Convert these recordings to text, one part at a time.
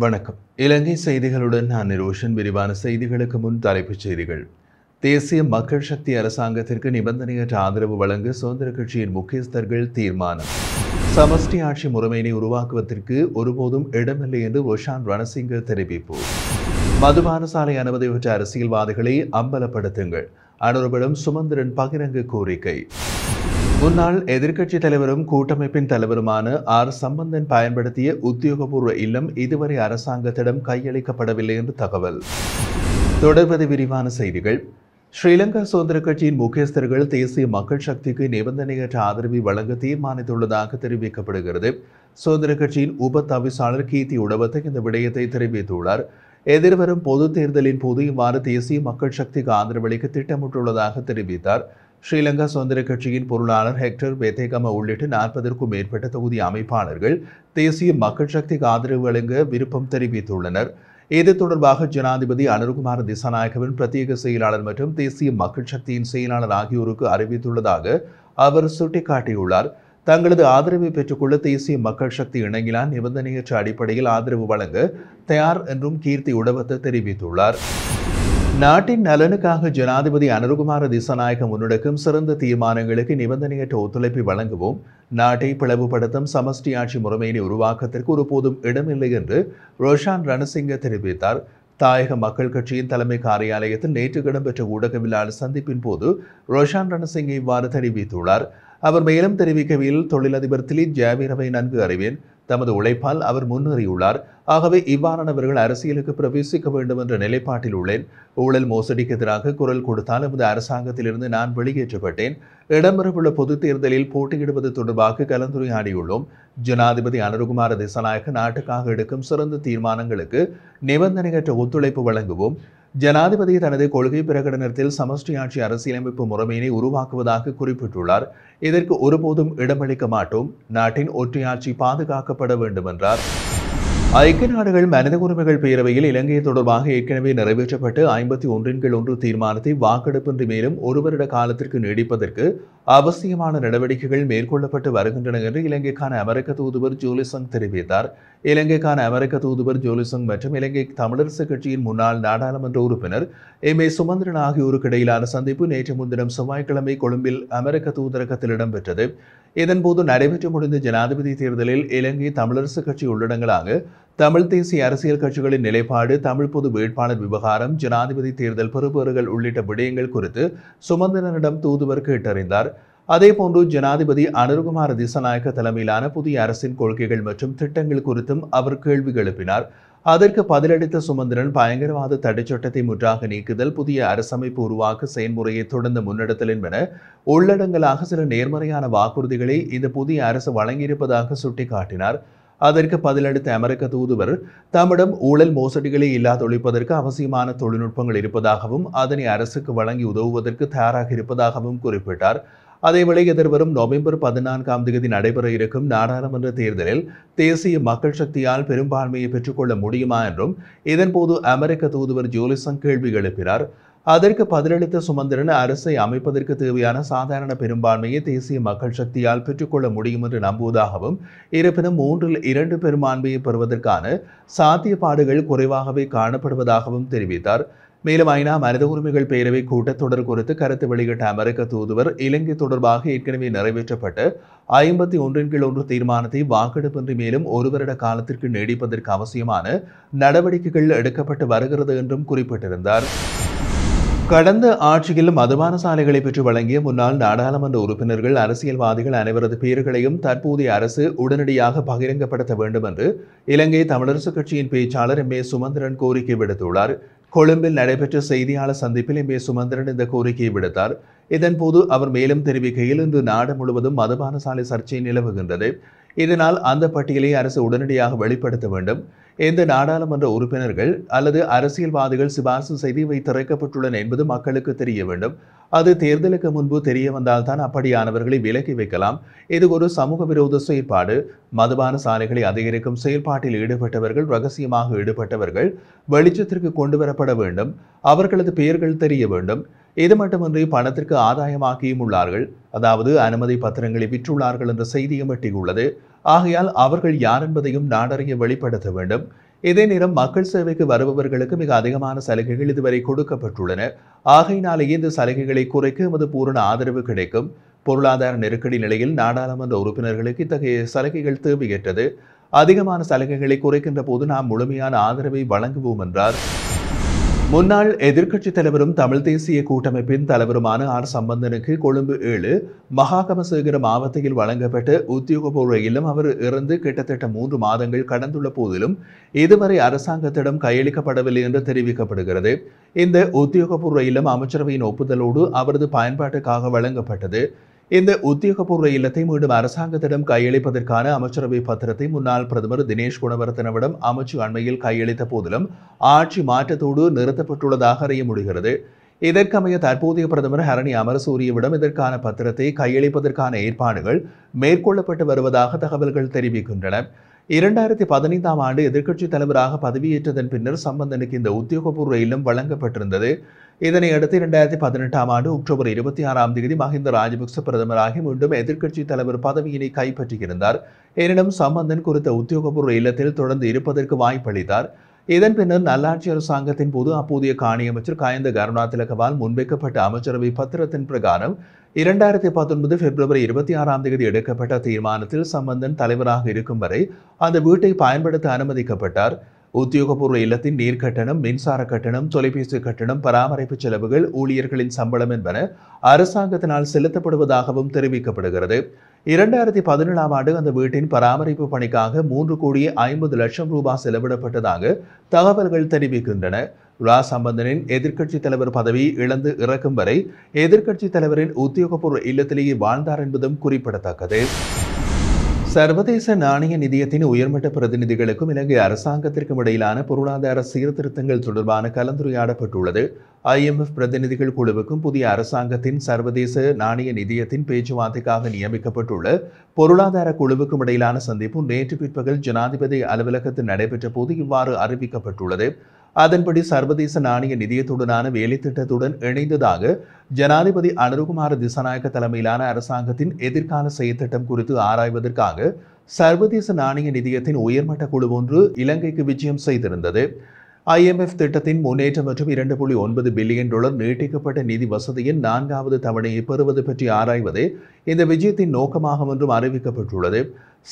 வணக்கம். இலங்கை செய்திகளுடன் நான் நிரோஷன். விரிவான செய்திகளுக்கு முன் தலைப்புச் செய்திகள். தேசிய மக்கள் சக்தி அரசாங்கத்திற்கு நிபந்தனையற்ற ஆதரவு வழங்க சுதந்திர கட்சியின் முக்கியஸ்தர்கள் தீர்மானம். சமஷ்டி ஆட்சி முறைமையினை உருவாக்குவதற்கு ஒருபோதும் இடமில்லை என்று ரோஷான் ரணசிங்க தெரிவிப்பு. மதுபான சாலை அனுமதி பெற்ற அரசியல்வாதிகளை அம்பலப்படுத்துங்கள். அனுரவிடம் சுமந்திரன் பகிரங்க கோரிக்கை. முன்னாள் எதிர்க்கட்சித் தலைவரும் கூட்டமைப்பின் தலைவருமான ஆர் சம்பந்தன் பயன்படுத்திய உத்தியோகபூர்வ இல்லம் இதுவரை அரசாங்கத்திடம் கையளிக்கப்படவில்லை என்று தகவல். தொடர்வது விரிவான செய்திகள். ஸ்ரீலங்கா சுதந்திர கட்சியின் முக்கியஸ்தர்கள் தேசிய மக்கள் சக்திக்கு நிபந்தனையற்ற ஆதரவை வழங்க தீர்மானித்துள்ளதாக தெரிவிக்கப்படுகிறது. சுதந்திர கட்சியின் உப தவிசாளர் கீர்த்தி உடவத்தை இந்த விடயத்தை தெரிவித்துள்ளார். எதிர்வரும் பொது தேர்தலின் போது இவ்வாறு தேசிய மக்கள் சக்திக்கு ஆதரவளிக்க திட்டமிட்டுள்ளதாக தெரிவித்தார். ஸ்ரீலங்கா சுதந்திர கட்சியின் பொருளாளர் ஹெக்டர் பெத்தேகம உள்ளிட்ட 40க்கும் மேற்பட்ட தொகுதி அமைப்பாளர்கள் தேசிய மக்கள் சக்திக்கு ஆதரவு வழங்க விருப்பம் தெரிவித்துள்ளனர். இது தொடர்பாக ஜனாதிபதி அனுரகுமார திசாநாயக்கவின் பிரத்யேக செயலாளர் மற்றும் தேசிய மக்கள் சக்தியின் செயலாளர் ஆகியோருக்கு அறிவித்துள்ளதாக அவர் சுட்டிக்காட்டியுள்ளார். தங்களது ஆதரவை பெற்றுக்கொள்ள தேசிய மக்கள் சக்தி இணங்கிலா நிபந்தனையற்ற அடிப்படையில் ஆதரவு வழங்க தயார் என்றும் கீர்த்தி உடவத்த தெரிவித்துள்ளார். நாட்டின் நலனுக்காக ஜனாதிபதி அனுரகுமார திசாநாயக்க முன்னெடுக்கும் சிறந்த தீர்மானங்களுக்கு நிபந்தனையற்ற ஒத்துழைப்பை வழங்குவோம். நாட்டை பிளவுபடுத்தும் சமஷ்டி ஆட்சி முறைமையினை உருவாக்கத்திற்கு ஒருபோதும் இடமில்லை என்று ரோஷான் ரணசிங்க தெரிவித்தார். தாயக மக்கள் கட்சியின் தலைமை காரியாலயத்தில் நேற்று இடம்பெற்ற ஊடகவியலாளர் சந்திப்பின் போது ரோஷான் ரணசிங்க இவ்வாறு தெரிவித்துள்ளார். அவர் மேலும் தெரிவிக்கையில், தொழிலதிபர் திலீப் ஜாவீரவை நன்கு அறிவேன். தமது உழைப்பால் அவர் முன்னேறியுள்ளார். ஆகவே இவ்வாறானவர்கள் அரசியலுக்கு பிரவேசிக்க வேண்டும் என்ற நிலைப்பாட்டில் உள்ளேன். ஊழல் மோசடிக்கு எதிராக குரல் கொடுத்தால் எமது அரசாங்கத்திலிருந்து நான் வெளியேற்றப்பட்டேன். இடம்பெறவுள்ள பொதுத் தேர்தலில் போட்டியிடுவது தொடர்பாக கலந்துரையாடியுள்ளோம். ஜனாதிபதி அனுரகுமார திசாநாயக்க நாட்டுக்காக எடுக்கும் சிறந்த தீர்மானங்களுக்கு நிபந்தனையற்ற ஒத்துழைப்பு வழங்குவோம். ஜனாதிபதி தனது கொள்கை பிரகடனத்தில் சமஷ்டி ஆட்சி அரசியலமைப்பு முறைமையினை உருவாக்குவதாக குறிப்பிட்டுள்ளார். இதற்கு ஒருபோதும் இடமளிக்க மாட்டோம். நாட்டின் ஒற்றையாட்சி பாதுகாக்கப்பட வேண்டும் என்றார். ஐக்கிய நாடுகள் மனித உரிமைகள் பேரவையில் இலங்கை தொடர்பாக ஏற்கனவே நிறைவேற்றப்பட்டு 51 தீர்மானத்தை வாக்கெடுப்பின்றி மேலும் ஒரு வருட காலத்திற்கு நீடிப்பதற்கு அவசியமான நடவடிக்கைகள் மேற்கொள்ளப்பட்டு வருகின்றன என்று இலங்கைக்கான அமெரிக்க தூதுவர் ஜோலிசங் தெரிவித்தார். இலங்கைக்கான அமெரிக்க தூதுவர் ஜோலிசங் மற்றும் இலங்கை தமிழரசு கட்சியின் முன்னாள் நாடாளுமன்ற உறுப்பினர் எம்.ஏ. சுமந்திரன் ஆகியோருக்கு இடையிலான சந்திப்பு நேற்று முன்தினம் செவ்வாய்க்கிழமை கொழும்பில் அமெரிக்க தூதரகத்தில் இடம்பெற்றது. இதன்போது நடைபெற்று முடிந்த ஜனாதிபதி தேர்தலில் இலங்கை தமிழரசு கட்சி உள்ளடங்கலாக தமிழ் தேசிய அரசியல் கட்சிகளின் நிலைப்பாடு, தமிழ் பொது வேட்பாளர் விவகாரம், ஜனாதிபதி தேர்தல் பெறுபேறுகள் உள்ளிட்ட விடயங்கள் குறித்து சுமந்திரனிடம் தூதுவர் கேட்டறிந்தார். அதேபோன்று ஜனாதிபதி அனுரகுமார திசாநாயக்க தலைமையிலான புதிய அரசின் கொள்கைகள் மற்றும் திட்டங்கள் குறித்தும் அவர் கேள்வி எழுப்பினார். அதற்கு பதிலளித்த சுமந்திரன், பயங்கரவாத தடைச்சட்டத்தை முற்றாக நீக்குதல், புதிய அரசமைப்பு உருவாக்க செயல்முறையை தொடர்ந்து முன்னெடுத்தல் என்பன உள்ளடங்கலாக சில நேர்மறையான வாக்குறுதிகளை இந்த புதிய அரசு வழங்கியிருப்பதாக சுட்டிக்காட்டினார். அதற்கு பதிலளித்த அமெரிக்க தூதுவர், தம்மிடம் ஊழல் மோசடிகளை இல்லாதொழிப்பதற்கு அவசியமான தொழில்நுட்பங்கள் இருப்பதாகவும் அதனை அரசுக்கு வழங்கி உதவுவதற்கு தயாராக இருப்பதாகவும் குறிப்பிட்டார். அதேவேளை எதிர்வரும் நவம்பர் 14 நடைபெற இருக்கும் நாடாளுமன்ற தேர்தலில் தேசிய மக்கள் சக்தியால் பெரும்பான்மையை பெற்றுக்கொள்ள முடியுமா என்றும் இதன்போது அமெரிக்க தூதுவர் ஜோலிசங் கேள்வி எழுப்பினார். அதற்கு பதிலளித்த சுமந்திரன், அரசை அமைப்பதற்கு தேவையான சாதாரண பெரும்பான்மையை தேசிய மக்கள் சக்தியால் பெற்றுக்கொள்ள முடியும் என்று நம்புவதாகவும், இருப்பினும் 3/2 பெரும்பான்மையை பெறுவதற்கான சாத்தியப்பாடுகள் குறைவாகவே காணப்படுவதாகவும் தெரிவித்தார். மேலும் ஐநா மனித உரிமைகள் பேரவை கூட்டத்தொடர் குறித்து கருத்து வெளியிட்ட அமெரிக்க தூதுவர், இலங்கை தொடர்பாக ஏற்கனவே நிறைவேற்றப்பட்ட 51 தீர்மானத்தை வாக்கெடுப்பின்றி மேலும் ஒரு வருட காலத்திற்கு நீடிப்பதற்கு அவசியமான நடவடிக்கைகள் எடுக்கப்பட்டு வருகிறது என்றும் குறிப்பிட்டிருந்தார். கடந்த ஆட்சியில் மதுபான சாலைகளை பெற்று வழங்கிய முன்னாள் நாடாளுமன்ற உறுப்பினர்கள், அரசியல்வாதிகள் அனைவரது பெயர்களையும் தற்போதைய அரசு உடனடியாக பகிரங்கப்படுத்த வேண்டும் என்று இலங்கை தமிழரசு கட்சியின் பேச்சாளர் எம்.ஏ. சுமந்திரன் கோரிக்கை விடுத்துள்ளார். கொழும்பில் நடைபெற்ற செய்தியாளர் சந்திப்பில் எம்.ஏ. சுமந்திரன் இந்த கோரிக்கையை விடுத்தார். இதன்போது அவர் மேலும் தெரிவிக்கையில், இன்று நாடு முழுவதும் மதுபான சாலை சர்ச்சை நிலவுகின்றது. இதனால் அந்த பட்டியலை அரசு உடனடியாக வெளிப்படுத்த வேண்டும். எந்த நாடாளுமன்ற உறுப்பினர்கள் அல்லது அரசியல்வாதிகள் சிபாரிசு செய்து இவை திறக்கப்பட்டுள்ளன என்பது மக்களுக்கு தெரிய வேண்டும். அது தேர்தலுக்கு முன்பு தெரிய வந்தால்தான் அப்படியானவர்களை விலக்கி வைக்கலாம். இது ஒரு சமூக விரோத செயற்பாடு. மதுபான சாலைகளை அதிகரிக்கும் செயல்பாட்டில் ஈடுபட்டவர்கள், ரகசியமாக ஈடுபட்டவர்கள் வெளிச்சத்திற்கு கொண்டு வரப்பட வேண்டும். அவர்களது பெயர்கள் தெரிய வேண்டும். இது மட்டுமின்றி பணத்திற்கு ஆதாயமாக்கியும் உள்ளார்கள். அதாவது அனுமதி பத்திரங்களை விற்றுள்ளார்கள் என்ற செய்தியும் எட்டியுள்ளது. ஆகையால் அவர்கள் யார் என்பதையும் நாடறிய வெளிப்படுத்த வேண்டும். இதே நேரம் மக்கள் சேவைக்கு வருபவர்களுக்கு மிக அதிகமான சலுகைகள் இதுவரை கொடுக்கப்பட்டுள்ளன. ஆகையினாலேயே இந்த சலுகைகளை குறைக்க எமது பூரண ஆதரவு கிடைக்கும். பொருளாதார நெருக்கடி நிலையில் நாடாளுமன்ற உறுப்பினர்களுக்கு இத்தகைய சலுகைகள் தேவையற்றது. அதிகமான சலுகைகளை குறைக்கின்ற போது நாம் முழுமையான ஆதரவை வழங்குவோம் என்றார். முன்னாள் எதிர்க்கட்சித் தலைவரும் தமிழ் தேசிய கூட்டமைப்பின் தலைவருமான ஆர் சம்பந்தனுக்கு கொழும்பு 7 மகாகமசேகர மாவட்டத்தில் வழங்கப்பட்ட உத்தியோகபூர்வ இல்லம் அவர் இறந்து கிட்டத்தட்ட 3 மாதங்கள் கடந்துள்ள போதிலும் இதுவரை அரசாங்கத்திடம் கையளிக்கப்படவில்லை என்று தெரிவிக்கப்படுகிறது. இந்த உத்தியோகபூர்வ இல்லம் அமைச்சரவையின் ஒப்புதலோடு அவரது பயன்பாட்டுக்காக வழங்கப்பட்டது. இந்த உத்தியோகபூர்வ இல்லத்தை மீண்டும் அரசாங்கத்திடம் கையளிப்பதற்கான அமைச்சரவை பத்திரத்தை முன்னாள் பிரதமர் தினேஷ் குணவர்த்தனவிடம் அமைச்சு அண்மையில் கையளித்த போதிலும் ஆட்சி மாற்றத்தோடு நிறுத்தப்பட்டுள்ளதாக அறிய முடிகிறது. இதற்கமைய தற்போதைய பிரதமர் ஹரணி அமரசூரியவிடம் இதற்கான பத்திரத்தை கையளிப்பதற்கான ஏற்பாடுகள் மேற்கொள்ளப்பட்டு வருவதாக தகவல்கள் தெரிவிக்கின்றன. 2015ஆம் ஆண்டு எதிர்க்கட்சித் தலைவராக பதவியேற்றதன் பின்னர் சம்பந்தனுக்கு இந்த உத்தியோகபூர்வ இல்லம் வழங்கப்பட்டிருந்தது. இதனை அடுத்து 2018ஆம் ஆண்டு அக்டோபர் 26ஆம் தேதி மஹிந்த ராஜபக்ச பிரதமராகி மீண்டும் எதிர்க்கட்சித் தலைவர் பதவியினை கைப்பற்றியிருந்தார். எனினும் சம்பந்தன் குறித்த உத்தியோகபூர்வ இல்லத்தில் தொடர்ந்து இருப்பதற்கு வாய்ப்பளித்தார். இதன் பின்னர் நல்லாட்சி அரசாங்கத்தின் போது அப்போதைய காணி அமைச்சர் கயந்த கருணாதிலகவால் முன்வைக்கப்பட்ட அமைச்சரவை பத்திரத்தின் பிரகாரம் 2019 பிப்ரவரி 26ஆம் தேதி எடுக்கப்பட்ட தீர்மானத்தில் சம்பந்தன் தலைவராக இருக்கும் வரை அந்த வீட்டை பயன்படுத்த அனுமதிக்கப்பட்டார். உத்தியோகபூர்வ இல்லத்தின் நீர் கட்டணம், மின்சார கட்டணம், தொலைபேசி கட்டணம், பராமரிப்பு செலவுகள், ஊழியர்களின் சம்பளம் என்பன அரசாங்கத்தினால் செலுத்தப்படுவதாகவும் தெரிவிக்கப்படுகிறது. 2017ஆம் ஆண்டு அந்த வீட்டின் பராமரிப்பு பணிக்காக 3,50,00,000 ரூபாய் செலவிடப்பட்டதாக தகவல்கள் தெரிவிக்கின்றன. ரா சம்பந்தனின் எதிர்க்கட்சித் தலைவர் பதவி இழந்து இறக்கும் வரை எதிர்க்கட்சித் தலைவரின் உத்தியோகபூர்வ இல்லத்திலேயே வாழ்ந்தார் என்பதும் குறிப்பிடத்தக்கது. சர்வதேச நாணய நிதியத்தின் உயர்மட்ட பிரதிநிதிகளுக்கும் இலங்கை அரசாங்கத்திற்கும் இடையிலான பொருளாதார சீர்திருத்தங்கள் தொடர்பான கலந்துரையாடப்பட்டுள்ளது. IMF பிரதிநிதிகள் குழுவுக்கும் புதிய அரசாங்கத்தின் சர்வதேச நாணய நிதியத்தின் பேச்சுவார்த்தைக்காக நியமிக்கப்பட்டுள்ள பொருளாதார குழுவுக்கும் இடையிலான சந்திப்பு நேற்று பிற்பகல் ஜனாதிபதி அலுவலகத்தில் நடைபெற்ற போது இவ்வாறு அறிவிக்கப்பட்டுள்ளது. அதன்படி சர்வதேச நாணய நிதியத்துடனான வேலை திட்டத்துடன் இணைந்ததாக ஜனாதிபதி அனுருகுமார திசாநாயக்க தலைமையிலான அரசாங்கத்தின் எதிர்கால செயற்திட்டம் குறித்து ஆராய்வதற்காக சர்வதேச நாணய நிதியத்தின் உயர்மட்ட குழு ஒன்று இலங்கைக்கு விஜயம் செய்திருந்தது. IMF திட்டத்தின் முன்னேற்றம் மற்றும் $2.9 பில்லியன் நீட்டிக்கப்பட்ட நிதி வசதியின் 4வது தவணையை பெறுவது பற்றி ஆராய்வதே இந்த விஜயத்தின் நோக்கமாகும் என்றும் அறிவிக்கப்பட்டுள்ளது.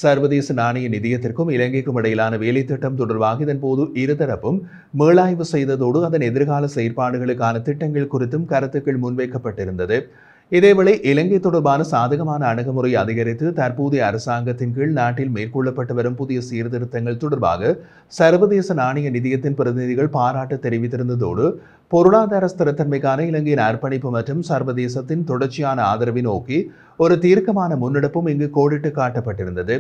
சர்வதேச நாணய நிதியத்திற்கும் இலங்கைக்கும் இடையிலான வேலை திட்டம் தொடர்பாக இதன்போது இருதரப்பும் மீளாய்வு செய்ததோடு அதன் எதிர்கால செயற்பாடுகளுக்கான திட்டங்கள் குறித்தும் கருத்துக்கள் முன்வைக்கப்பட்டிருந்தது. இதேவேளை இலங்கை தொடர்பான சாதகமான அணுகுமுறை அதிகரித்து தற்போதைய அரசாங்கத்தின் கீழ் நாட்டில் மேற்கொள்ளப்பட்டு வரும் புதிய சீர்திருத்தங்கள் தொடர்பாக சர்வதேச நாணய நிதியத்தின் பிரதிநிதிகள் பாராட்டு தெரிவித்திருந்ததோடு பொருளாதார ஸ்திரத்தன்மைக்கான இலங்கையின் அர்ப்பணிப்பு மற்றும் சர்வதேசத்தின் தொடர்ச்சியான ஆதரவை நோக்கி ஒரு தீர்க்கமான முன்னெடுப்பும் இங்கு கோடிட்டு காட்டப்பட்டிருந்தது.